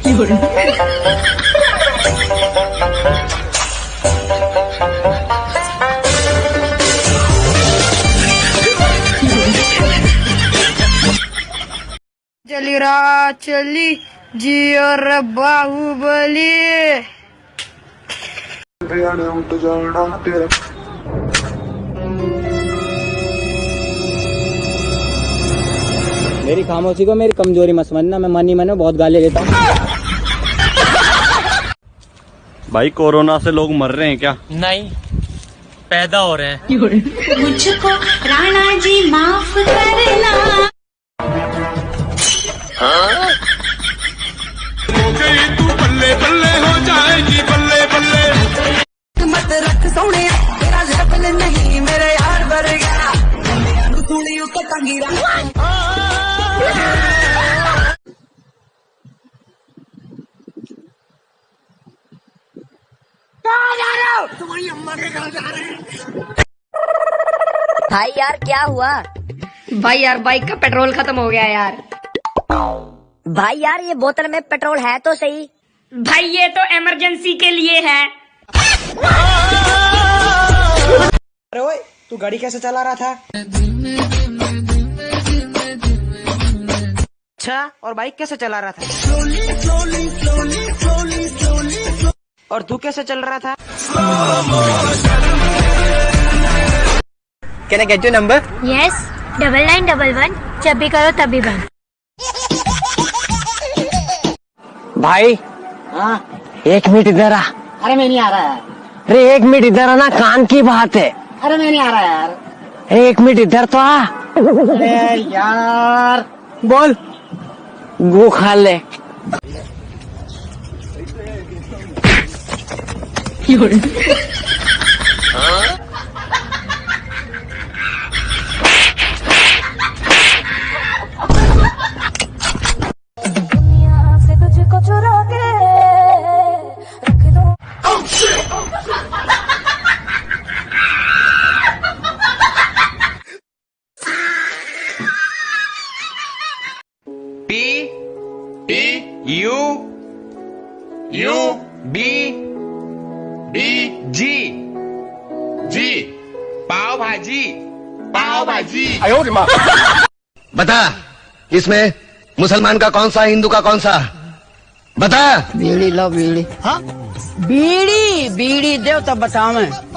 चली रात चली जियो रे बाहुबली। मेरी खामोशी को मेरी कमजोरी मत समझना, मैं मनी मैंने बहुत गाली देता हूँ। भाई कोरोना से लोग मर रहे हैं क्या? नहीं, पैदा हो रहे हैं। मुझको राणा जी माफ करना। हो गई तू बल्ले बल्ले हो जाएगी बल्ले बल्ले। मत रख सोने तेरा लेवल नहीं मेरे यार वर्गा। सुनियो कटंगीरा तुम्हारी अम्मा के घर जा रहे हैं। भाई यार क्या हुआ? भाई यार बाइक का पेट्रोल खत्म हो गया यार। भाई यार ये बोतल में पेट्रोल है तो सही। भाई ये तो इमरजेंसी के लिए है। अरे ओए, तू गाड़ी कैसे चला रहा था? अच्छा, और बाइक कैसे चला रहा था? और तू कैसे चल रहा था? Can I get your number? Yes, 9911 जब भी करो तभी बंद। भाई हाँ, 1 मिनट इधर आ। अरे मैं नहीं आ रहा यार। अरे 1 मिनट इधर आना, काम की बात है। अरे मैं नहीं आ रहा यार। 1 मिनट इधर तो आ। अरे यार बोल। गो खा ले। जी पाव भाजी पाव भाजी। बता इसमें मुसलमान का कौन सा, हिंदू का कौन सा? बता। बीड़ी लो बीड़ी। हाँ बीड़ी बीड़ी दे तो बताओ मैं।